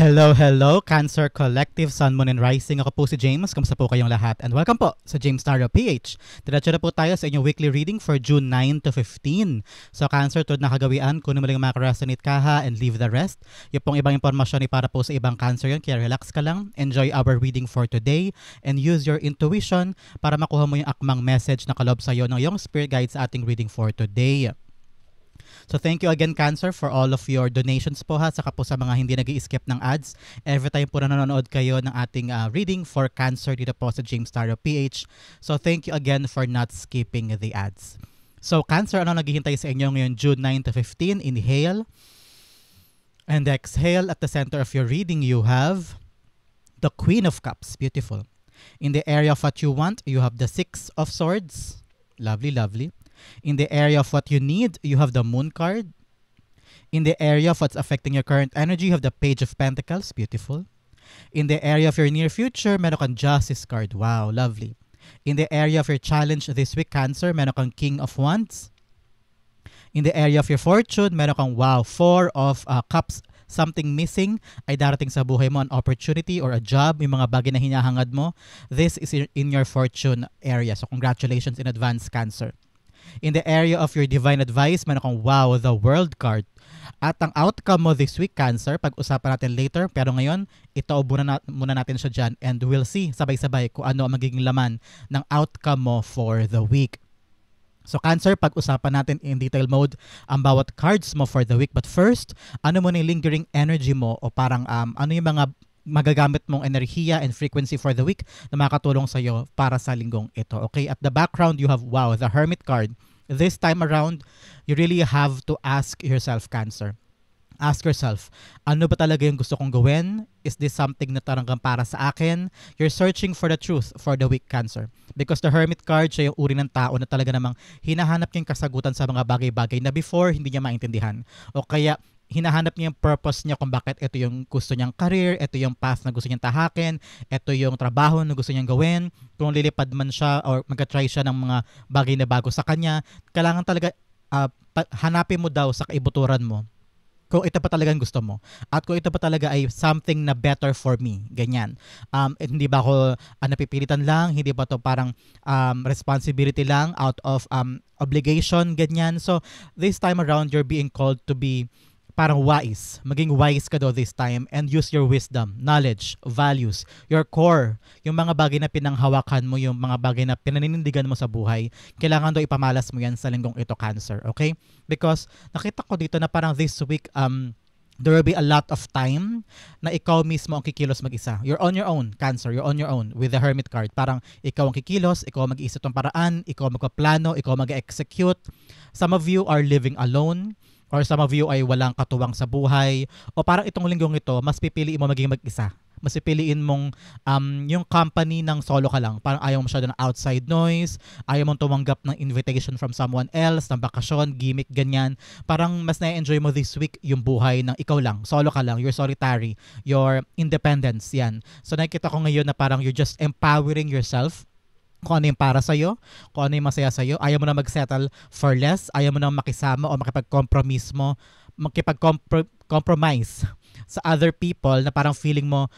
Hello, hello, Cancer Collective, Sun, Moon, and Rising. Ako po si James. Kamusta po kayong lahat? And welcome po sa James Tarot PH. Diretso na po tayo sa inyong weekly reading for June 9 to 15. So Cancer, tulad na kagawian, kunin mo lang yung makaresonate ka ha and leave the rest. Yung pong ibang impormasyon ay para po sa ibang Cancer yun, kaya relax ka lang. Enjoy our reading for today and use your intuition para makuha mo yung akmang message na kalob sa'yo ng iyong spirit guide sa ating reading for today. So thank you again, Cancer, for all of your donations po ha, saka po sa mga hindi nag-i-skip ng ads. Every time po na nanonood kayo ng ating reading for Cancer dito po sa James Tarot PH. So thank you again for not skipping the ads. So Cancer, ano naghihintay sa inyo ngayon June 9 to 15? Inhale and exhale. At the center of your reading, you have the Queen of Cups. Beautiful. In the area of what you want, you have the Six of Swords. Lovely, lovely. In the area of what you need, you have the Moon card. In the area of what's affecting your current energy, you have the Page of Pentacles. Beautiful. In the area of your near future, meron kang Justice card. Wow, lovely. In the area of your challenge this week, Cancer, meron kang King of Wands. In the area of your fortune, meron kang, wow, Four of Cups. Something missing ay darating sa buhay mo, an opportunity or a job, yung mga bagay na hinahangad mo. This is in your fortune area. So congratulations in advance, Cancer. In the area of your divine advice, meron kang, wow, the World card. At ang outcome mo this week, Cancer, pag-usapan natin later. Pero ngayon, ito muna natin siya dyan. And we'll see sabay-sabay kung ano ang magiging laman ng outcome mo for the week. So Cancer, pag-usapan natin in detail mode ang bawat cards mo for the week. But first, ano mo na yung lingering energy mo o parang ano yung mga magagamit mong enerhiya and frequency for the week na makakatulong sa'yo para sa linggong ito. Okay, at the background, you have, wow, the Hermit card. This time around, you really have to ask yourself, Cancer. Ask yourself, ano ba talaga yung gusto kong gawin? Is this something na talagang para sa akin? You're searching for the truth for the week, Cancer. Because the Hermit card, siya yung uri ng tao na talaga namang hinahanap niya yung kasagutan sa mga bagay-bagay na before hindi niya maintindihan. O kaya, hinahanap niya yung purpose niya kung bakit ito yung gusto niyang career, ito yung path na gusto niyang tahakin, ito yung trabaho na gusto niyang gawin. Kung lilipad man siya or mag-try siya ng mga bagay na bago sa kanya, kailangan talaga hanapin mo daw sa kaibuturan mo kung ito pa talagang gusto mo. At kung ito pa talaga ay something na better for me. Ganyan. Hindi ba ako napipilitan lang? Hindi ba to parang responsibility lang out of obligation? Ganyan. So, this time around, you're being called to be parang wise. Maging wise ka daw this time and use your wisdom, knowledge, values, your core, yung mga bagay na pinanghawakan mo, yung mga bagay na pinaninindigan mo sa buhay. Kailangan daw ipamalas mo yan sa linggong ito, Cancer. Okay? Because nakita ko dito na parang this week, there will be a lot of time na ikaw mismo ang kikilos mag-isa. You're on your own, Cancer. You're on your own with the Hermit card. Parang ikaw ang kikilos, ikaw ang mag-iisip ng paraan, ikaw ang magpaplano, ikaw ang mag-execute. Some of you are living alone. Or some of you ay walang katuwang sa buhay. O parang itong linggong ito, mas pipiliin mo maging mag-isa. Mas pipiliin mong yung company ng solo ka lang. Parang ayaw mo masyado ng outside noise. Ayaw mong tumanggap ng invitation from someone else, ng bakasyon, gimmick, ganyan. Parang mas na-enjoy mo this week yung buhay ng ikaw lang. Solo ka lang. You're solitary. Your independence. Yan. So nakikita ko ngayon na parang you're just empowering yourself kung ano yung para sa'yo, kung ano yung masaya sa'yo. Ayaw mo na mag-settle for less. Ayaw mo na makisama o makipag-compromise makipag-compromise sa other people na parang feeling mo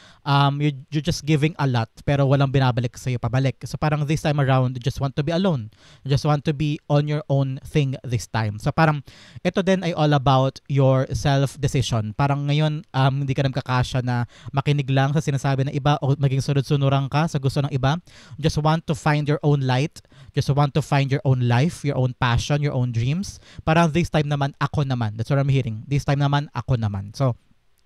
you're just giving a lot pero walang binabalik sa'yo pabalik. So parang this time around, you just want to be alone. You just want to be on your own thing this time. So parang ito din ay all about your self-decision. Parang ngayon, hindi ka nagkakasya na makinig lang sa sinasabi ng iba o maging sunod-sunuran ka sa gusto ng iba. You just want to find your own light. Just want to find your own life, your own passion, your own dreams. Parang this time naman, ako naman. That's what I'm hearing. This time naman, ako naman. So,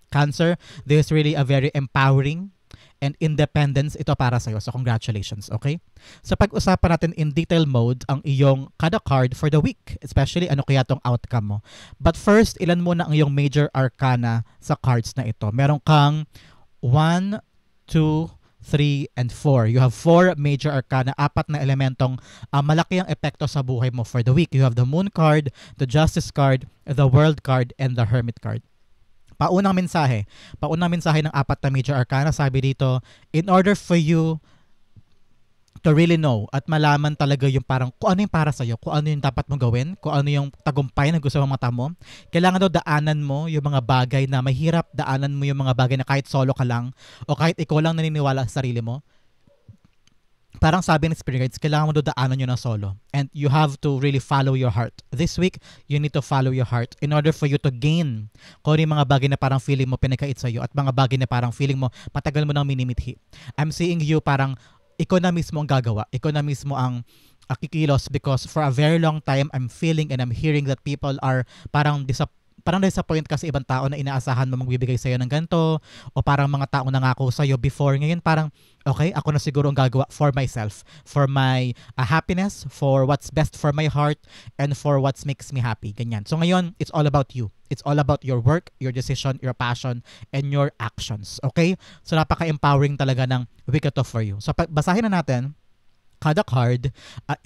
Cancer, this is really a very empowering and independence ito para sa'yo. So, congratulations, okay? So, pag-usapan natin in detail mode ang iyong kada card for the week. Especially, ano kaya tong outcome mo. But first, ilan muna ang iyong major arcana sa cards na ito? Meron kang 1, 2, 3, and 4. You have 4 major arcana, 4 na elementong malaki ang epekto sa buhay mo for the week. You have the Moon card, the Justice card, the World card, and the Hermit card. Paunang mensahe ng 4 na major arcana, sabi dito, in order for you to really know at malaman talaga yung parang kung ano yung para sa'yo, kung ano yung dapat mong gawin, kung ano yung tagumpay na gusto mong mata mo. Kailangan daw daanan mo yung mga bagay na mahirap, daanan mo yung mga bagay na kahit solo ka lang o kahit ikaw lang naniniwala sa sarili mo. Parang sabi ng spirit guides, kailangan mo daw daanan yun ng solo. And you have to really follow your heart. This week, you need to follow your heart in order for you to gain kung ano yung mga bagay na parang feeling mo pinakait sa'yo at mga bagay na parang feeling mo matagal mo nang minimithi. I'm seeing you parang ikaw na mismo ang gagawa. Ikaw na mismo ang kikilos because for a very long time, I'm feeling and I'm hearing that people are parang disappoint ka sa ibang tao na inaasahan mo magbibigay sa'yo ng ganito o parang mga taong nangako sa'yo before. Ngayon parang, okay, ako na siguro ang gagawa for myself, for my happiness, for what's best for my heart, and for what makes me happy. Ganyan. So ngayon, it's all about you. It's all about your work, your decision, your passion, and your actions. Okay? So napaka-empowering talaga ng week ito for you. So basahin na natin kada card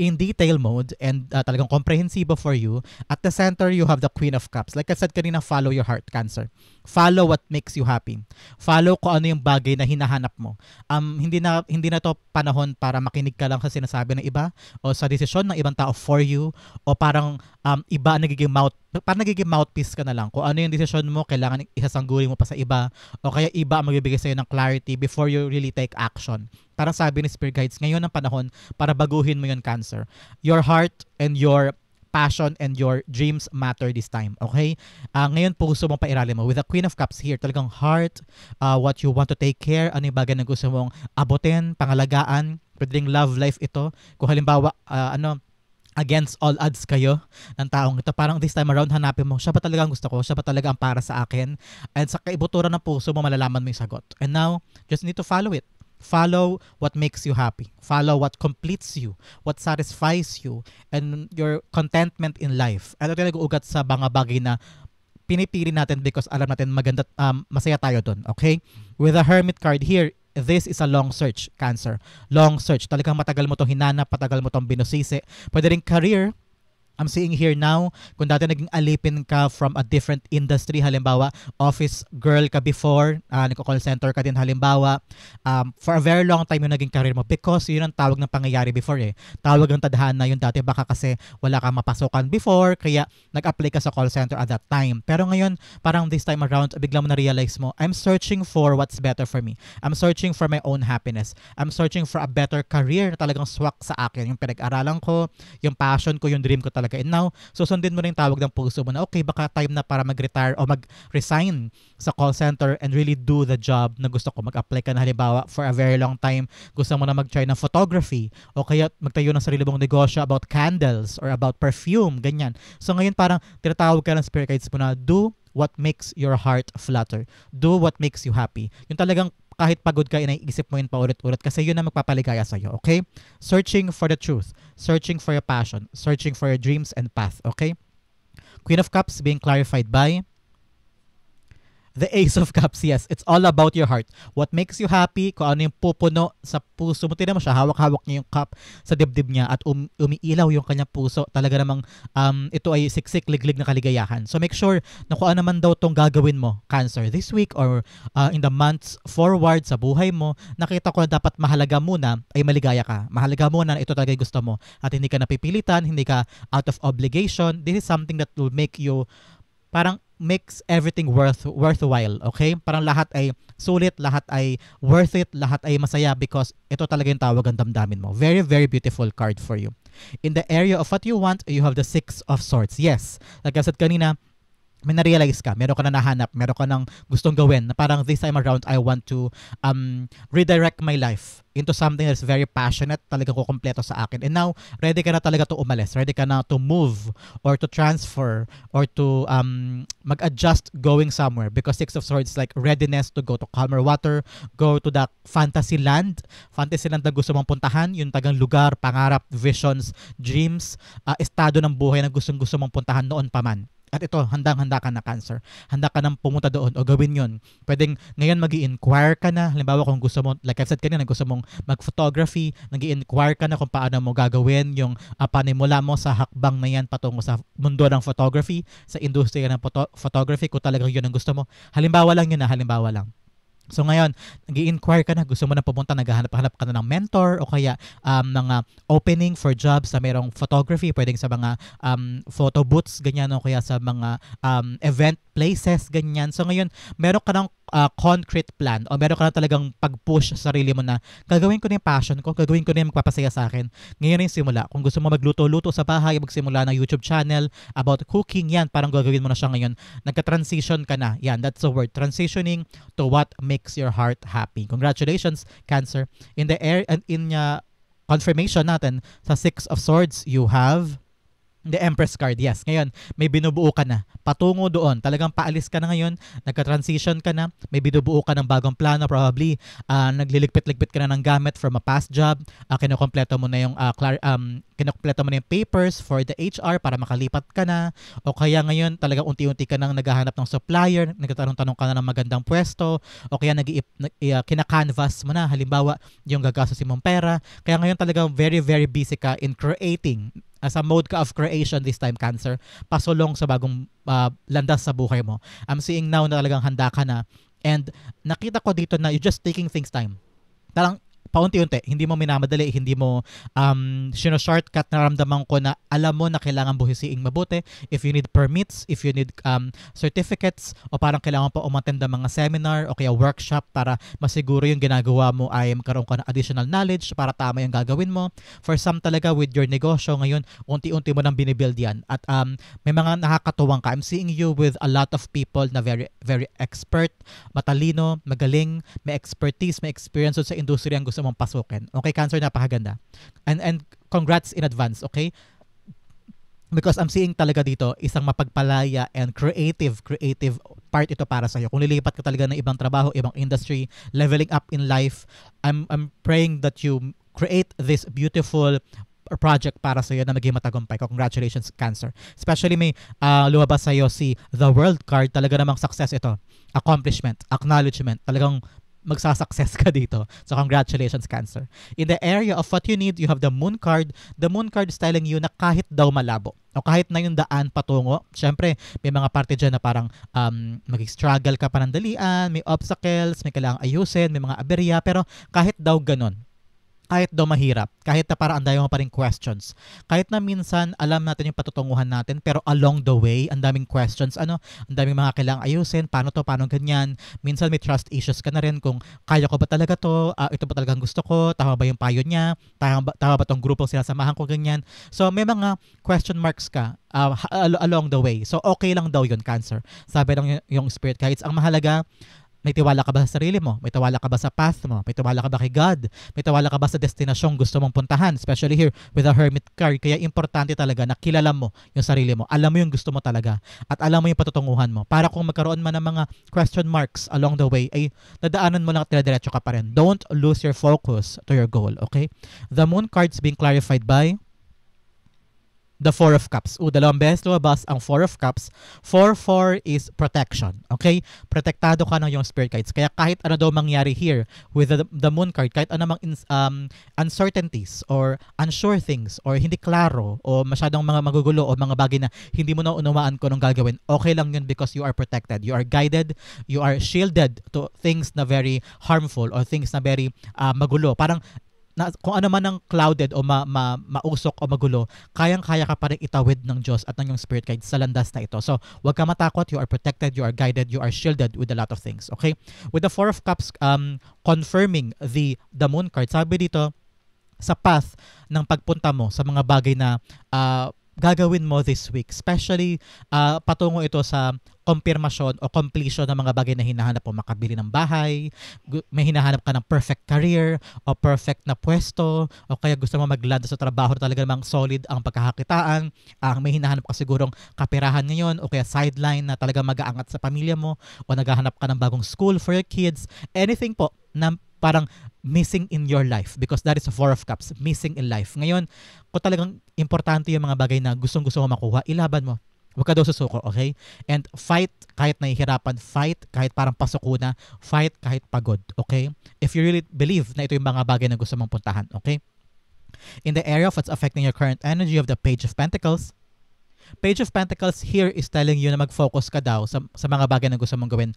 in detail mode and talagang comprehensive for you. At the center, you have the Queen of Cups. Like I said kanina, follow your heart, Cancer. Follow what makes you happy. Follow kung ano yung bagay na hinahanap mo. Hindi na to panahon para makinig ka lang sa sinasabi ng iba o sa desisyon ng ibang tao for you o parang iba nagiging mouthpiece ka na lang. Kung ano yung desisyon mo, kailangan isasangguri mo pa sa iba o kaya iba ang magbibigay sa'yo ng clarity before you really take action. Parang sabi ni Spirit Guides, ngayon ang panahon para baguhin mo yung Cancer. Your heart and your passion and your dreams matter this time, okay? Ngayon puso mong pairali mo. With the Queen of Cups here, talagang heart, what you want to take care, ano yung bagay na gusto mong abutin, pangalagaan, pwedeng love life ito. Kung halimbawa, against all odds kayo ng taong ito, parang this time around hanapin mo, siya ba talaga ang gusto ko? Siya ba talaga ang para sa akin? And sa kaibuturan ng puso mo, malalaman mo yung sagot. And now, just need to follow it. Follow what makes you happy. Follow what completes you, what satisfies you, and your contentment in life. At ito nag-uugat sa mga bagay na pinipili natin because alam natin maganda, masaya tayo dun. Okay? With the Hermit card here, this is a long search, Cancer. Long search. Talagang matagal mo itong hinanap, matagal mo itong binusisi. Pwede rin career. I'm seeing here now, kung dati naging alipin ka from a different industry, halimbawa, office girl ka before, nagko-call center ka din halimbawa, for a very long time yung naging career mo because yun ang tawag ng pangyayari before eh. Tawag ng tadhana yun dati, baka kasi wala kang mapasukan before, kaya nag-apply ka sa call center at that time. Pero ngayon, parang this time around, bigla mo na-realize mo, I'm searching for what's better for me. I'm searching for my own happiness. I'm searching for a better career na talagang swak sa akin. Yung pinag-aralan ko, yung passion ko, yung dream ko talaga. And now, susundin mo na yung tawag ng puso mo na okay, baka time na para mag-retire o mag-resign sa call center and really do the job na gusto ko. Mag-apply ka na halimbawa for a very long time. Gusto mo na mag-try ng photography o kaya magtayo ng sarili mong negosyo about candles or about perfume, ganyan. So ngayon parang tinatawag ka ng spirit guides mo na do what makes your heart flutter. Do what makes you happy. Yung talagang kahit pagod ka, inaiisip mo yun paulit-ulit kasi yun na magpapaligaya sa'yo, okay? Searching for the truth, searching for your passion, searching for your dreams and path, okay? Queen of Cups being clarified by the Ace of Cups. Yes, it's all about your heart. What makes you happy, kung ano yung pupuno sa puso mo. Tignan mo siya, hawak-hawak niya yung cup sa dibdib niya at umiilaw yung kanyang puso. Talaga namang ito ay siksik, liglig na kaligayahan. So make sure na kung ano man daw itong gagawin mo, Cancer, this week or in the months forward sa buhay mo, nakita ko na dapat mahalaga muna ay maligaya ka. Mahalaga muna na ito talaga yung gusto mo. At hindi ka napipilitan, hindi ka out of obligation. This is something that will make you parang makes everything worthwhile, okay? Parang lahat ay sulit, lahat ay worth it, lahat ay masaya because ito talaga yung tawag ang damdamin mo. Very, very beautiful card for you. In the area of what you want, you have the Six of Swords. Yes, like I said kanina, may na-realize ka, meron ka na nahanap, meron ka nang gustong gawin na parang this time around, I want to redirect my life into something that's very passionate, talaga ko kompleto sa akin. And now, ready ka na talaga to umalis, ready ka na to move or to transfer or to mag-adjust going somewhere because Six of Swords is like readiness to go to calmer water, go to the fantasy land na gusto mong puntahan, yung tagang lugar, pangarap, visions, dreams, estado ng buhay na gustong-gusto mong puntahan noon pa man. At ito, handang-handa ka na, Cancer. Handa ka nang pumunta doon o gawin yon. Pwedeng ngayon mag-i-inquire ka na. Halimbawa kung gusto mo, like I've said kanina, gusto mong mag-photography, nag-i-inquire ka na kung paano mo gagawin yung panimula mo sa hakbang na yan patungo sa mundo ng photography, sa industriya ng photography, kung talagang yun ang gusto mo. Halimbawa lang yun na, halimbawa lang. So ngayon, nag-i-inquire ka na, gusto mo na pumunta, naghahanap-hanap ka na ng mentor o kaya mga opening for jobs sa merong photography, pwedeng sa mga photo booths, ganyan, o kaya sa mga event places, ganyan. So ngayon, meron ka ng concrete plan o meron ka na talagang pag-push sa sarili mo na gagawin ko na yung passion ko, gagawin ko na yung magpapasaya sa akin. Ngayon na yung simula. Kung gusto mo magluto-luto sa bahay, magsimula ng YouTube channel about cooking, yan, parang gagawin mo na siya ngayon. Nagka-transition ka na. Yan, that's the word. Transitioning to what makes your heart happy. Congratulations, Cancer. In the air and in confirmation natin sa Six of Swords, you have the Empress card. Yes, ngayon may binubuo ka na. Patungo doon. Talagang paalis ka na ngayon. Nagka-transition ka na. May binubuo ka ng bagong plano probably. Nagliligpit-ligpit ka na ng gamit from a past job. Kinukompleto mo na yung kinukompleto mo na yung papers for the HR para makalipat ka na. O kaya ngayon talagang unti-unti ka nang naghahanap ng supplier. Nagtatanong-tanong ka na ng magandang pwesto. O kaya kina-canvas mo na. Halimbawa, yung gagastusin mong pera. Kaya ngayon talagang very, very busy ka in creating. As a mode ka of creation this time, Cancer, pasulong sa bagong landas sa buhay mo. I'm seeing now na talagang handa ka na. And nakita ko dito na you're just taking things time. Parang paunti-unti, hindi mo minamadali, hindi mo shortcut. Naramdaman ko na alam mo na kailangan buhisiing mabuti. If you need permits, if you need certificates, o parang kailangan pa umattend ng mga seminar o kaya workshop para masiguro yung ginagawa mo ay magkaroon ka ng additional knowledge para tama yung gagawin mo. For some talaga with your negosyo ngayon, unti-unti mo nang binibuild yan. At may mga nakakatuwang ka. I'm seeing you with a lot of people na very, very expert, matalino, magaling, may expertise, may experience sa industry ang gusto mong pasukin. Okay, Cancer, napakaganda. And congrats in advance, okay? Because I'm seeing talaga dito isang mapagpalaya and creative part ito para sa iyo. Kung lilipat ka talaga ng ibang trabaho, ibang industry, leveling up in life, I'm praying that you create this beautiful project para sa iyo na maging matagumpay. Congratulations, Cancer. Especially may lumabas sa iyo si The World card, talaga namang success ito. Accomplishment, acknowledgement, talagang magsasuccess ka dito. So congratulations, Cancer. In the area of what you need, you have the Moon card. The Moon card is telling you na kahit daw malabo o kahit na yung daan patungo, syempre may mga parte dyan na parang mag-struggle ka panandalian, may obstacles, may kailangang ayusin, may mga aberya, pero kahit daw ganun, kahit daw mahirap, kahit na parang andayo mo pa rin questions, kahit na minsan alam natin yung patutunguhan natin, pero along the way, ang daming questions, ang daming mga kailangang ayusin, paano ganyan, minsan may trust issues ka na rin kung kaya ko ba talaga to, ito ba talagang gusto ko, tama ba yung payo niya, tama ba tong grupo sinasamahan ko, ganyan. So may mga question marks ka along the way. So okay lang daw yun, Cancer. Sabi ng yung spirit guides, ang mahalaga, may tiwala ka ba sa sarili mo? May tiwala ka ba sa path mo? May tiwala ka ba kay God? May tiwala ka ba sa destinasyong gusto mong puntahan? Especially here with the Hermit card. Kaya importante talaga na kilala mo yung sarili mo. Alam mo yung gusto mo talaga. At alam mo yung patutunguhan mo. Para kung magkaroon man ng mga question marks along the way, ay nadaanan mo lang at diretso ka pa rin. Don't lose your focus to your goal. Okay? The Moon card's being clarified by the Four of Cups. Dalawang beses lumabas ang Four of Cups. 4-4 is protection. Okay? Protektado ka ng yung spirit guides. Kaya kahit ano daw mangyari here with the Moon card, kahit ano mang uncertainties or unsure things or hindi klaro o masyadong mga magugulo o mga bagay na hindi mo na unawaan kung anong gagawin, okay lang yun because you are protected. You are guided. You are shielded to things na very harmful or things na very magulo. Parang kung ano man ang clouded o mausok o magulo, kayang-kaya ka pa rin itawid ng Diyos at ng yung spirit guide sa landas na ito. So, huwag ka matakot. You are protected, you are guided, you are shielded with a lot of things. Okay? With the Four of Cups confirming the Moon card, sabi dito, sa path ng pagpunta mo sa mga bagay na gagawin mo this week. Especially, patungo ito sa confirmation o completion ng mga bagay na hinahanap mo. Makabili ng bahay, may hinahanap ka ng perfect career o perfect na pwesto, o kaya gusto mo mag-land sa trabaho na talaga namang solid ang pagkakakitaan, may hinahanap ka sigurong kapirahan ngayon o kaya sideline na talaga mag-aangat sa pamilya mo, o naghahanap ka ng bagong school for your kids. Anything po na parang missing in your life, because that is a Four of Cups, missing in life. Ngayon, kung talagang importante yung mga bagay na gustong-gusto mo makuha, ilaban mo. Huwag ka daw susuko, okay? And fight kahit nahihirapan, fight kahit parang pasuko na, fight kahit pagod, okay? If you really believe na ito yung mga bagay na gusto mong puntahan, okay? In the area of what's affecting your current energy of the Page of Pentacles, Page of Pentacles here is telling you na mag-focus ka daw sa mga bagay na gusto mong gawin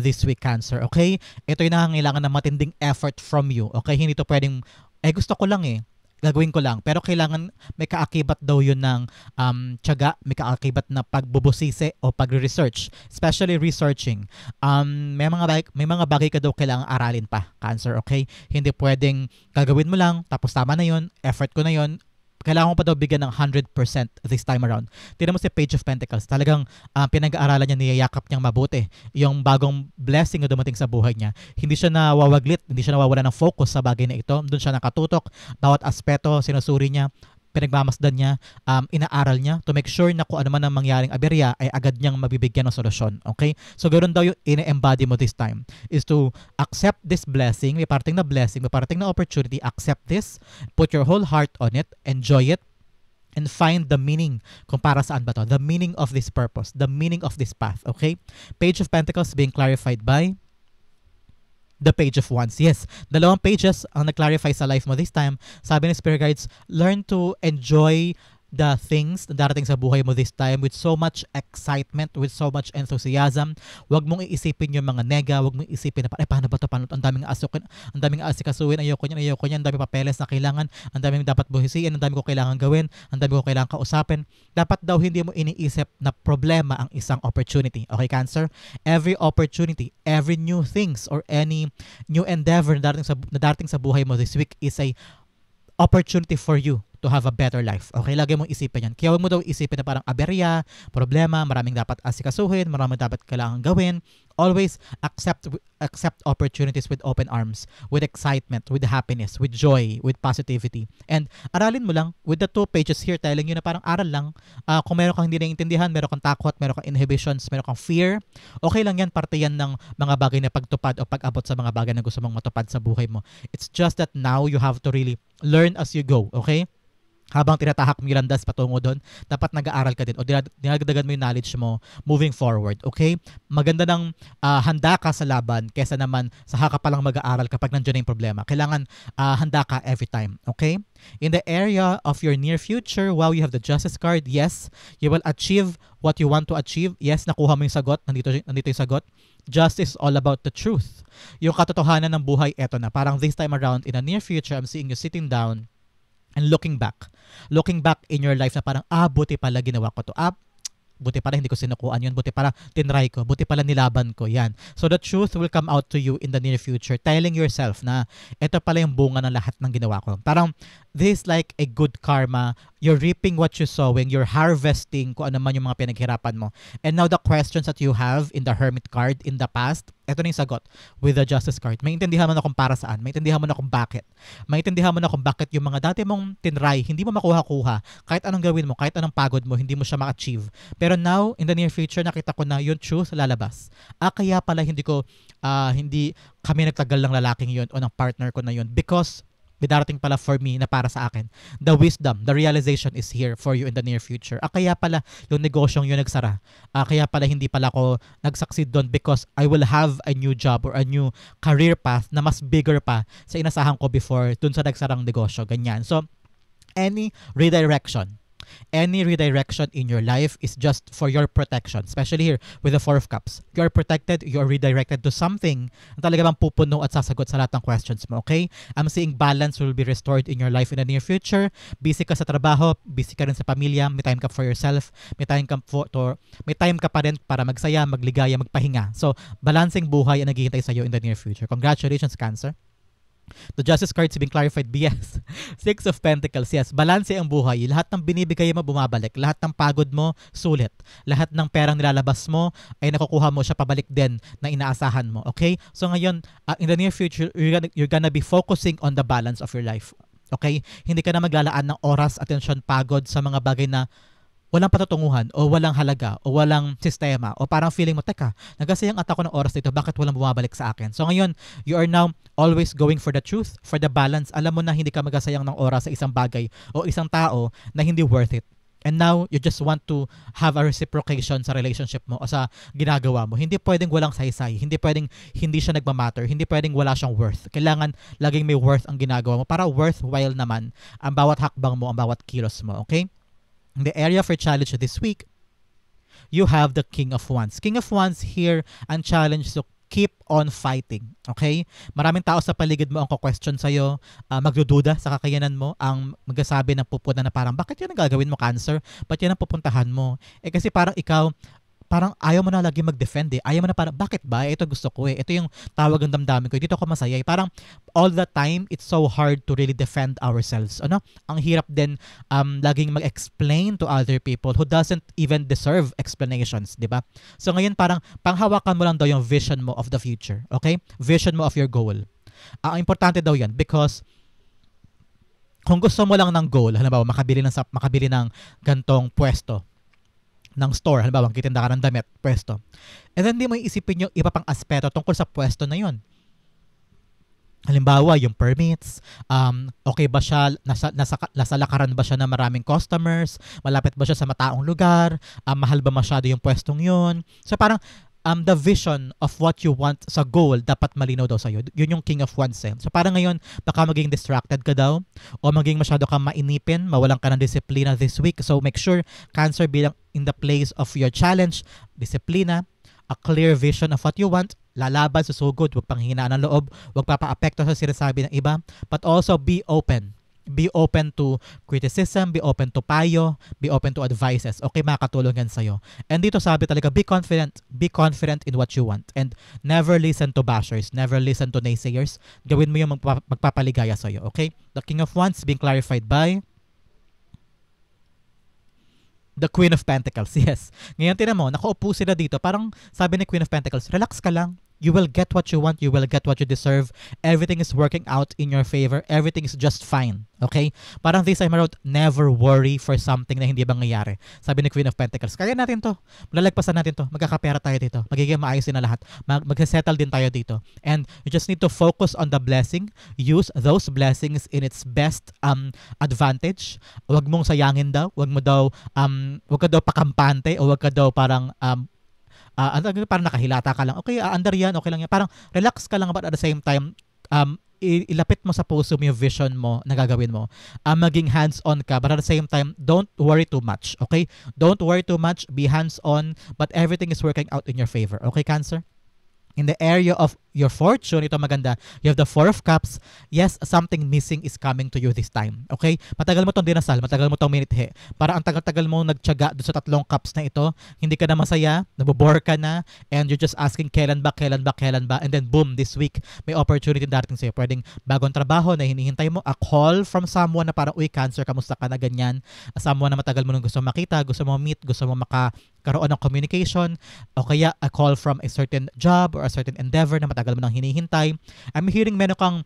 this week, Cancer. Okay? Ito yung nangangailangan ng matinding effort from you. Okay? Hindi to pwedeng, gusto ko lang gagawin ko lang. Pero kailangan may kaakibat daw yun ng tiyaga, may kaakibat na pagbubusisi o pagre-research. Especially researching. May mga bagay ka daw kailangan aralin pa, Cancer. Okay? Hindi pwedeng gagawin mo lang, tapos tama na yun, effort ko na yun, kailangan mo pa daw bigyan ng 100% this time around. Tignan mo si Page of Pentacles. Talagang pinag-aaralan niya, niyayakap niyang mabuti. Yung bagong blessing na dumating sa buhay niya. Hindi siya nawawaglit, hindi siya nawawala ng focus sa bagay na ito. Doon siya nakatutok. Bawat aspeto, sinusuri niya, pinagmamasdan niya, inaaral niya to make sure na kung ano man ang mangyaring aberya ay agad niyang mabibigyan ng solusyon. Okay? So, ganoon daw yung ine-embody mo this time is to accept this blessing. May parating na blessing, may parating na opportunity. Accept this. Put your whole heart on it. Enjoy it. And find the meaning kung para saan ba to. The meaning of this purpose. The meaning of this path. Okay? Page of Pentacles being clarified by the Page of Wands. Yes, dalawang pages ang nag-clarify sa life mo this time. Sabi ni Spirit Guides, learn to enjoy the things na darating sa buhay mo this time with so much excitement, with so much enthusiasm. Huwag mong iisipin yung mga nega, huwag mong isipin na paano ba ito, paano ang daming asukin, ang daming asikasuhin, ayoko niyan, ang daming papeles na kailangan, ang daming dapat buhisiin, ang daming ko kailangan gawin, ang daming ko kailangan kausapin. Dapat daw hindi mo iniisip na problema ang isang opportunity. Okay, Cancer? Every opportunity, every new things or any new endeavor na darating sa buhay mo this week is a opportunity for you to have a better life. Okay, lagi mong isipin yan. Kaya huwag mo daw isipin na parang aberya, problema, maraming dapat asikasuhin, maraming dapat kailangan gawin. Always accept opportunities with open arms, with excitement, with happiness, with joy, with positivity. And aralin mo lang with the 2 pages here telling you na parang aral lang. Kung meron kang hindi naiintindihan, meron kang takot, meron kang inhibitions, meron kang fear, okay lang yan, parte yan ng mga bagay na pagtupad o pag-abot sa mga bagay na gusto mong matupad sa buhay mo. It's just that now you have to really learn as you go, okay? Habang tinatahak mo yung landas patungo doon, dapat nag-aaral ka din o dinagdagan mo yung knowledge mo moving forward, okay? Maganda ng handa ka sa laban kesa naman sa haka pa lang mag-aaral kapag nandiyan na yung problema. Kailangan handa ka every time, okay? In the area of your near future, wow, you have the Justice card. Yes, you will achieve what you want to achieve. Yes, nakuha mo yung sagot. Nandito yung sagot. Justice is all about the truth. Yung katotohanan ng buhay, eto na. Parang this time around, in the near future, I'm seeing you sitting down and looking back in your life na parang, buti pala ginawa ko to. Buti pala hindi ko sinukuan yun. Buti pala tinry ko. Buti pala nilaban ko. Yan. So the truth will come out to you in the near future, telling yourself na ito pala yung bunga ng lahat ng ginawa ko. Parang this is like a good karma. You're reaping what you're sowing. You're harvesting kung ano man yung mga pinaghirapan mo. And now the questions that you have in the Hermit card in the past, ito na yung sagot with the Justice card. Maintindihan mo na kung para saan. Maintindihan mo na kung bakit. Maintindihan mo na kung bakit yung mga dati mong tinry, hindi mo makuha-kuha. Kahit anong gawin mo, kahit anong pagod mo, hindi mo siya ma-achieve. Pero now, in the near future, nakita ko na yung truth lalabas. Kaya pala hindi kami nagtagal ng lalaking yun o ng partner ko na yun because may darating pala for me na para sa akin. The wisdom, the realization is here for you in the near future. Kaya pala yung negosyong yun nagsara. Kaya pala hindi pala ako nag-succeed doon because I will have a new job or a new career path na mas bigger pa sa inasahan ko before dun sa nagsarang negosyo. Ganyan. So, any redirection in your life is just for your protection. Especially here with the 4 of Cups. You are protected, you are redirected to something na talaga bang pupuno at sasagot sa lahat ng questions mo, okay? I'm seeing balance will be restored in your life in the near future. Busy ka sa trabaho, busy ka rin sa pamilya, may time ka for yourself, may time ka pa rin para magsaya, magligaya, magpahinga. So, balancing buhay ang naghihintay sa iyo in the near future. Congratulations, Cancer. The Justice card is being clarified. Yes. 6 of Pentacles. Yes. Balanse ang buhay. Lahat ng binibigay mo bumabalik. Lahat ng pagod mo sulit. Lahat ng perang nilalabas mo ay nakukuha mo siya pabalik din na inaasahan mo. Okay? So ngayon, in the near future, you're gonna be focusing on the balance of your life. Okay? Hindi ka na maglalaan ng oras, atensyon, pagod sa mga bagay na walang patutunguhan o walang halaga o walang sistema o parang feeling mo, teka, nagasayang ata ko ng oras dito, bakit walang bumabalik sa akin? So ngayon, you are now always going for the truth, for the balance. Alam mo na hindi ka magasayang ng oras sa isang bagay o isang tao na hindi worth it. And now, you just want to have a reciprocation sa relationship mo o sa ginagawa mo. Hindi pwedeng walang saysay. Hindi pwedeng hindi siya nagmamatter. Hindi pwedeng wala siyang worth. Kailangan laging may worth ang ginagawa mo para worthwhile naman ang bawat hakbang mo, ang bawat kilos mo. Okay? In the area for challenge this week, you have the King of Wands. King of Wands here, ang challenge to keep on fighting. Okay? Maraming tao sa paligid mo ang ko-question sa'yo, magdududa sa kakayanan mo, ang magsasabi ng pupunta na parang, bakit yan ang gagawin mo, Cancer? Ba't yan ang pupuntahan mo? Kasi parang ikaw, parang ayaw mo na lagi mag-defend eh. Ayaw mo na parang, bakit ba? Ito gusto ko eh. Ito yung tawag ng damdamin ko. Dito ako masaya eh. Parang all the time, it's so hard to really defend ourselves. Ano? Ang hirap din laging mag-explain to other people who doesn't even deserve explanations, di ba? So ngayon parang panghawakan mo lang daw yung vision mo of the future. Okay? Vision mo of your goal. Ang importante daw yan because kung gusto mo lang ng goal, halimbawa makabili ng gantong pwesto ng store, halimbawa magtitinda ka ng damit, pwesto. And then di mo iisipin yung iba pang aspeto tungkol sa pwesto na yun. Halimbawa, yung permits, okay ba siya, nasa lakaran ba siya ng maraming customers, malapit ba siya sa mataong lugar, mahal ba masyado yung pwestong yun. So parang the vision of what you want sa goal dapat malinaw daw sa'yo. Yun yung King of Wands eh. So parang ngayon, baka maging distracted ka daw o maging masyado kang mainipin, mawalan ka ng disiplina this week. So make sure, Cancer, bilang in the place of your challenge, disiplina, a clear vision of what you want, lalaban, susugod, huwag panghinaan ng loob, huwag papaapekto sa sinasabi ng iba, but also be open. Be open to criticism, be open to payo, be open to advices. Okay, makakatulong yan sa'yo. And dito sabi talaga, be confident in what you want. And never listen to bashers, never listen to naysayers. Gawin mo yung magpapaligaya sa'yo. Okay? The King of Wands being clarified by the Queen of Pentacles. Yes. Ngayon tinan mo, nakaupo sila dito. Parang sabi ni Queen of Pentacles, relax ka lang. You will get what you want. You will get what you deserve. Everything is working out in your favor. Everything is just fine. Okay? Parang this time around, never worry for something na hindi nangyayari. Sabi ni Queen of Pentacles, kaya natin to. Malalagpasan natin to. Magkakapera tayo dito. Magiging maayos din na lahat. Magsasettle din tayo dito. And you just need to focus on the blessing. Use those blessings in its best advantage. Huwag mong sayangin daw. Huwag ka daw pakampante o huwag ka daw parang parang nakahilata ka lang. Okay, under yan, okay lang yan. Parang relax ka lang but at the same time, ilapit mo sa puso mo yung vision mo na gagawin mo. Maging hands-on ka but at the same time, don't worry too much. Okay? Don't worry too much. Be hands-on but everything is working out in your favor. Okay, Cancer? In the area of your fortune, ito maganda, you have the Four of Cups. Yes, something missing is coming to you this time. Okay? Matagal mo tong dinasal, matagal mo tong minithe. Para ang tagal-tagal mo nagtiyaga doon sa 3 cups na ito, hindi ka na masaya, nabobore ka na, and you're just asking kailan ba, and then boom, this week, may opportunity darating sa'yo. Pwedeng bagong trabaho na hinihintay mo, a call from someone na parang, uy, Cancer, kamusta ka na ganyan? Someone na matagal mo nung gusto makita, gusto mo meet, gusto mo makaroon ng communication, o kaya a call from a certain job or a certain endeavor na matagal mo nang hinihintay. I'm hearing meron kang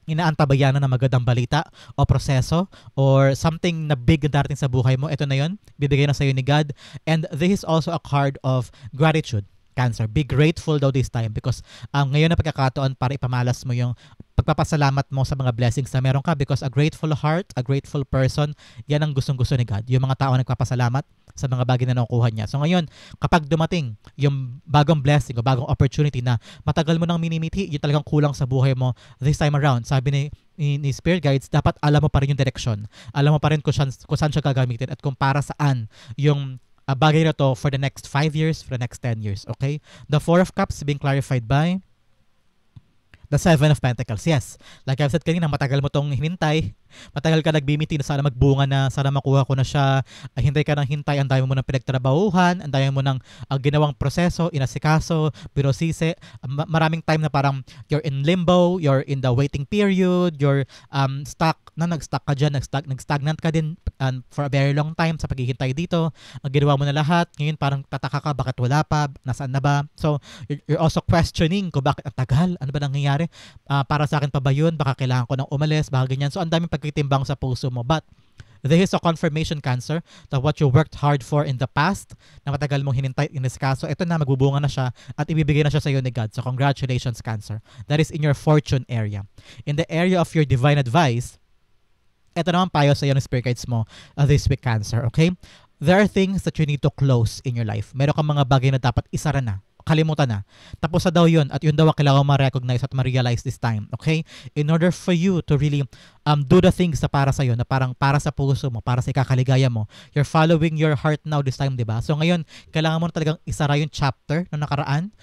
inaantabayanan na magandang balita o proseso or something na big na darating sa buhay mo. Ito na yun. Bibigay na sa'yo ni God. And this is also a card of gratitude. Cancer. Be grateful daw this time because ngayon na pagkakataon para ipamalas mo yung pagpapasalamat mo sa mga blessings na meron ka because a grateful heart, a grateful person, yan ang gustong-gusto ni God. Yung mga tao na nagpapasalamat sa mga bagay na nakukuha niya. So ngayon, kapag dumating yung bagong blessing o bagong opportunity na matagal mo nang minimiti, yung talagang kulang sa buhay mo this time around, sabi ni Spirit Guides, dapat alam mo pa rin yung direction. Alam mo pa rin kung saan siya gagamitin at kung para saan yung bagay na to for the next 5 years, for the next 10 years. Okay? The Four of Cups being clarified by the Seven of Pentacles. Yes. Like I've said kanina, matagal mo tong hinintay. Matagal ka nagbimiti na sana magbunga na, sana makuha ko na siya. Hintay ka ng hintay, ang dami mo ng pinagtrabahuhan, ang dami mo ng ginawang proseso, inasikaso, binusisi. Maraming time na parang you're in limbo, you're in the waiting period, you're stuck, nag-stuck ka dyan, nag-stagnant ka din for a very long time sa paghihintay dito. Ang ginawa mo na lahat, ngayon parang tataka ka, bakit wala pa, nasaan na ba? So, you're also questioning kung bakit ang tagal, ano ba nangyayari? Para sa akin pa ba yun? Baka kailangan ko ng umalis, baka ganyan. So, ang daming pagkitimbang sa puso mo. But, there is a confirmation, Cancer, that what you worked hard for in the past, na matagal mong hinintay in this caso, ito na, magbubunga na siya at ibibigay na siya sa iyo ni God. So, congratulations, Cancer. That is in your fortune area. In the area of your divine advice, ito naman payo sa iyo ng spirit guides mo this week, Cancer, okay? There are things that you need to close in your life. Meron kang mga bagay na dapat isara na. kalimutan na. Tapos na daw yun at yun daw ang kailangan mo ma-recognize at ma-realize this time. Okay? In order for you to really do the things na para sa'yo, na parang para sa puso mo, para sa ikakaligaya mo, you're following your heart now this time, di ba? So ngayon, kailangan mo na talagang isara yung chapter na nakaraan.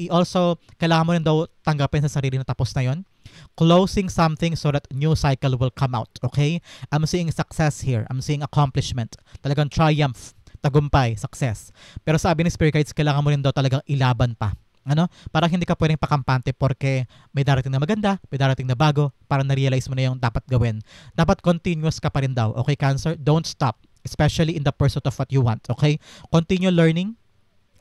Also, kailangan mo rin daw tanggapin sa sarili na tapos na yun. Closing something so that new cycle will come out. Okay? I'm seeing success here. I'm seeing accomplishment. Talagang triumph, tagumpay, success. Pero sabi ni Spirit Guides, kailangan mo rin daw talagang ilaban pa. Ano? Parang hindi ka pwedeng pakampante porque may darating na maganda, may darating na bago, para na-realize mo na yung dapat gawin. Dapat continuous ka pa rin daw. Okay, Cancer? Don't stop. Especially in the pursuit of what you want. Okay? Continue learning.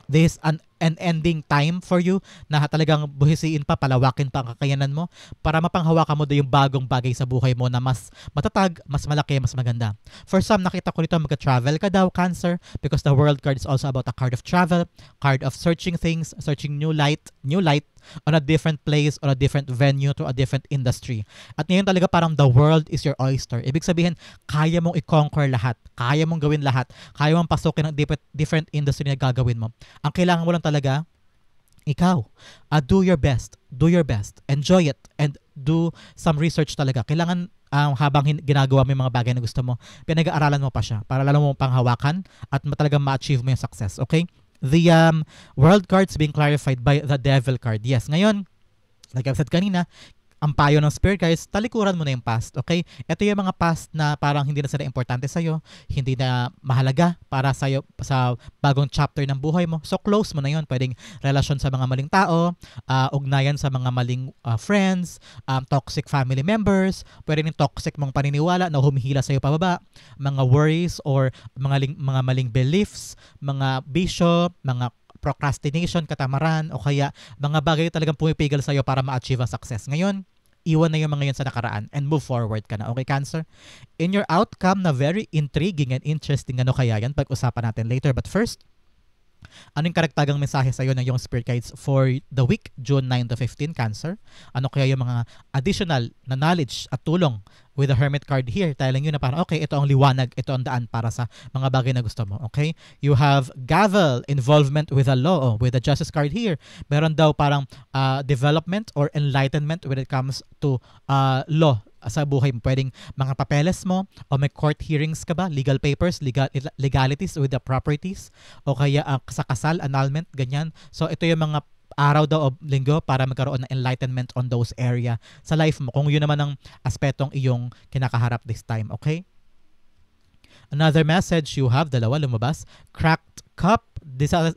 This is an ending time for you na talagang buhisiin pa, palawakin pa ang kakayanan mo para mapanghawakan mo doon yung bagong bagay sa buhay mo na mas matatag, mas malaki, mas maganda. For some, nakita ko dito mag-travel ka daw, Cancer, because the World card is also about a card of travel, card of searching things, searching new light on a different place, on a different venue, to a different industry. At ngayon talaga parang the world is your oyster. Ibig sabihin, kaya mong i-conquer lahat, kaya mong gawin lahat, kaya mong pasukin ng different industry na gagawin mo. Ang kailangan mo lang talaga, ikaw, do your best, enjoy it, and do some research talaga. Kailangan habang ginagawa mo yung mga bagay na gusto mo, pinag-aaralan mo pa siya para lalo mo panghawakan at talagang ma-achieve mo yung success. Okay? The world cards being clarified by the devil card. Yes, ngayon, like I've said kanina, ang payo ng Spirit Guides, talikuran mo na yung past, okay? Ito yung mga past na parang hindi na sila importante sa'yo, hindi na mahalaga para sa'yo sa bagong chapter ng buhay mo. So close mo na yun. Pwedeng relasyon sa mga maling tao, ugnayan sa mga maling friends, toxic family members, pwedeng yung toxic mong paniniwala na humihila sa'yo pababa, mga worries or mga maling beliefs, mga bisyo, mga procrastination, katamaran, o kaya mga bagay talagang pumipigil sa'yo para ma-achieve ang success. Ngayon, iwan na yung mga yun sa nakaraan and move forward ka na. Okay, Cancer? In your outcome na very intriguing and interesting, ano kaya yan? Pag-usapan natin later. But first, anong karagtagang mensahe sa'yo ng yung Spirit Guides for the week, June 9 to 15, Cancer? Ano kaya yung mga additional na knowledge at tulong with the Hermit card here? Telling you na parang, okay, ito ang liwanag, ito ang daan para sa mga bagay na gusto mo. Okay? You have Gavel, involvement with the law, with the Justice card here. Meron daw parang development or enlightenment when it comes to law sa buhay mo. Pwedeng mga papeles mo o may court hearings ka ba, legal papers, legalities with the properties, o kaya sa kasal, annulment, ganyan. So ito yung mga araw daw o linggo para magkaroon ng enlightenment on those area sa life mo, kung yun naman ang aspetong iyong kinakaharap this time. Okay? Another message you have, dalawa lumabas, cracked cup,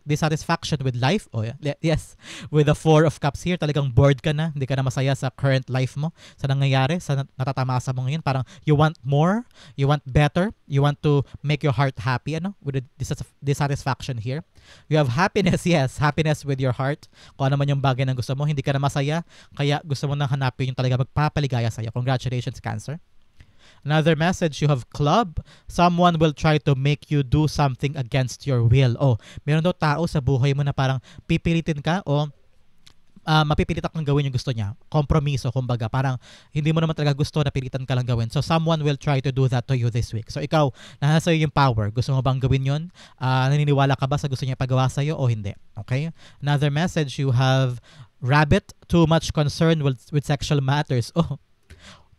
dissatisfaction with life. Oh, yeah. Yes. With the 4 of cups here, talagang bored ka na, hindi ka na masaya sa current life mo, sa nangyayari, sa natatamasa mo ngayon. Parang you want more, you want better, you want to make your heart happy, ano? With the dissatisfaction here. You have happiness, yes, happiness with your heart. Kung ano man yung bagay na gusto mo, hindi ka na masaya, kaya gusto mo nang hanapin yung talaga magpapaligaya sa'yo. Congratulations, Cancer. Another message, you have club. Someone will try to make you do something against your will. Oh, meron daw tao sa buhay mo na parang pipilitin ka o mapipilit kang gawin yung gusto niya. Kompromiso, kumbaga. Parang hindi mo naman talaga gusto na pilitan ka lang gawin. So, someone will try to do that to you this week. So, ikaw, nasa sa'yo yung power. Gusto mo bang gawin yun? Naniniwala ka ba sa gusto niya pagawa sa'yo o hindi? Okay? Another message, you have rabbit, too much concern with sexual matters. Oh,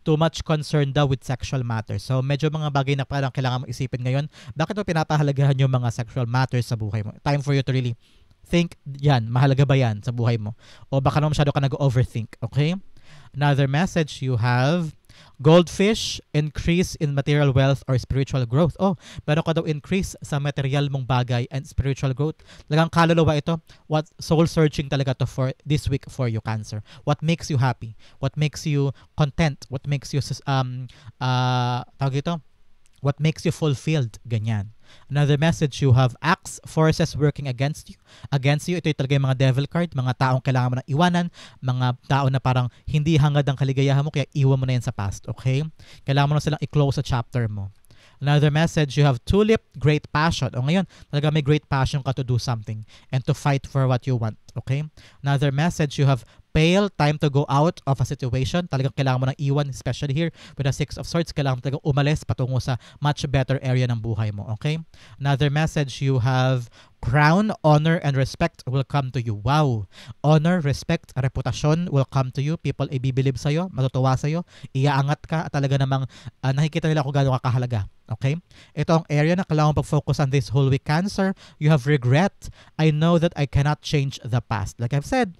too much concern daw with sexual matters. So, medyo mga bagay na parang kailangan mo isipin ngayon. Bakit mo pinapahalagahan yung mga sexual matters sa buhay mo? Time for you to really think, yan, mahalaga ba yan sa buhay mo? O baka naman masyado ka nag-overthink, okay? Another message, you have goldfish, increase in material wealth or spiritual growth. Oh, meron ka daw increase sa material mong bagay and spiritual growth. Talagang kaluluwa ito. What soul searching talaga to for this week for you, Cancer. What makes you happy? What makes you content? What makes you tawag ito? What makes you fulfilled? Ganyan. Another message, you have acts, forces working against you. Ito yung talaga yung mga devil card, mga taong kailangan mo na iwanan, mga tao na parang hindi hangad ang kaligayahan mo, kaya iwan mo na yan sa past, okay? Kailangan mo na silang i-close sa chapter mo. Another message, you have tulip, great passion. O ngayon, talaga may great passion ka to do something and to fight for what you want, okay? Another message, you have Pale, time to go out of a situation. Talagang kailangan mo nang iwan, especially here with the Six of Swords. Kailangan mo talagang umalis patungo sa much better area ng buhay mo. Okay? Another message, you have crown, honor, and respect will come to you. Wow! Honor, respect, reputasyon will come to you. People ibibilib sa'yo, matutuwa sa'yo, iaangat ka, at talaga namang nakikita nila kung gaano ka kahalaga. Okay? Ito ang area na kailangan pag-focus on this whole week. Cancer, you have regret. I know that I cannot change the past. Like I've said,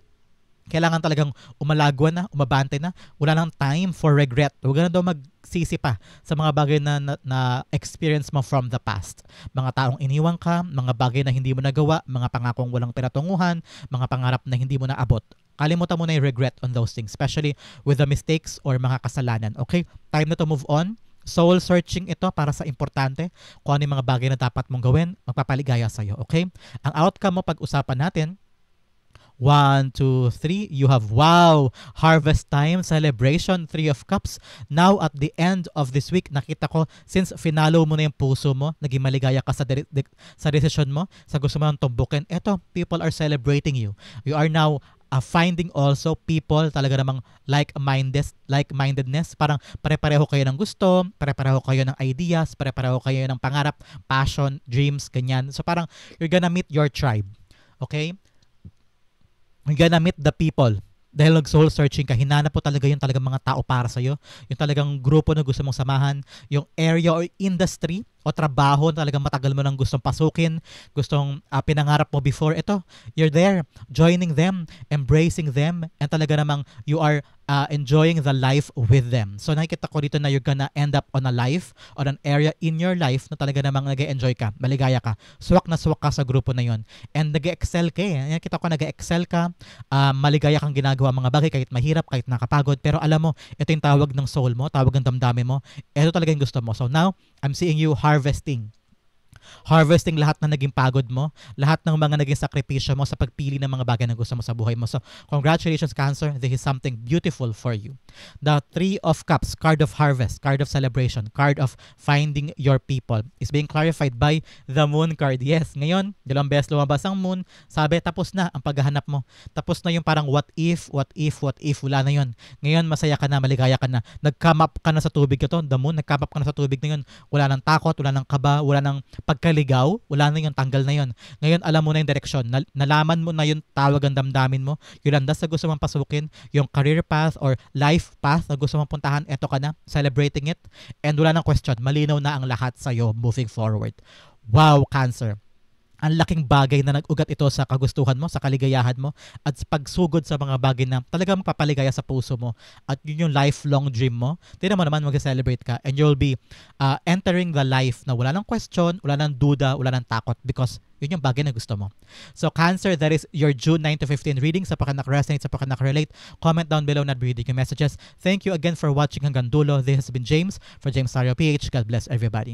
kailangan talagang umalagwa na, umabante na. Wala nang time for regret. Huwag na daw magsisi pa sa mga bagay na experience mo from the past. Mga taong iniwan ka, mga bagay na hindi mo nagawa, mga pangakong walang pinatunguhan, mga pangarap na hindi mo naabot. Kalimutan mo na yung regret on those things, especially with the mistakes or mga kasalanan. Okay? Time na to move on. Soul searching ito para sa importante. Kung ano yung mga bagay na dapat mong gawin, magpapaligaya sa'yo. Okay? Ang outcome mo, pag-usapan natin, 1, 2, 3. You have, wow, harvest time, celebration, 3 of Cups. Now, at the end of this week, nakita ko, since finalo mo na yung puso mo, naging maligaya ka sa decision mo, sa gusto mo nang tumbukin, eto, people are celebrating you. You are now finding also people talaga namang like-mindedness. Parang pare-pareho kayo ng gusto, pare-pareho kayo ng ideas, pare-pareho kayo ng pangarap, passion, dreams, ganyan. So parang you're gonna meet your tribe. Okay? You're gonna meet the people. Dahil nag-soul searching ka, hinanap po talaga yung talagang mga tao para sa'yo. Yung talagang grupo na gusto mong samahan. Yung area or industry o trabaho na talagang matagal mo nang gustong pasukin, gustong pinangarap mo before. Ito, you're there, joining them, embracing them, and talaga namang you are enjoying the life with them. So nakikita ko dito na you're gonna end up on a life, on an area in your life na talaga namang nag-enjoy ka, maligaya ka, swak na swak ka sa grupo na yon, and nag-excel ka eh. Nakikita ko nag-excel ka, maligaya kang ginagawa mga bagay kahit mahirap, kahit nakapagod, pero alam mo, ito yung tawag ng soul mo, tawag ng damdamin mo, ito talaga yung gusto mo. So now, I'm seeing you harvesting lahat na naging pagod mo, lahat ng mga naging sakripisyo mo sa pagpili ng mga bagay na gusto mo sa buhay mo. So, congratulations, Cancer. This is something beautiful for you. The 3 of Cups, card of harvest, card of celebration, card of finding your people is being clarified by the Moon card. Yes, ngayon, 2 beses lumabas ang Moon. Sabi, tapos na ang paghahanap mo. Tapos na yung parang what if, wala na yun. Ngayon, masaya ka na, maligaya ka na. Nag-come up ka na sa tubig ito, the Moon, nag-come up ka na sa tubig na yun. Wala nang takot, wala nang kaba, wala nang pagkaligaw, wala na yung tanggal na yun. Ngayon, alam mo na yung direksyon. Nalaman mo na yung tawag ang damdamin mo, yung landas na gusto mong pasukin, yung career path or life path na gusto mong puntahan, eto ka na, celebrating it, and wala nang question. Malinaw na ang lahat sa'yo moving forward. Wow, Cancer. Ang laking bagay na nag-ugat ito sa kagustuhan mo, sa kaligayahan mo, at sa pagsugod sa mga bagay na talagang mapapaligaya sa puso mo, at yun yung lifelong dream mo. Tignan mo naman, mag-celebrate ka, and you'll be entering the life na wala nang question, wala nang duda, wala nang takot, because yun yung bagay na gusto mo. So Cancer, that is your June 9 to 15 reading. Sa pagka-resonate, sa pagka-relate, comment down below na reading yung messages. Thank you again for watching hanggang dulo. This has been James for James Tario PH. God bless everybody.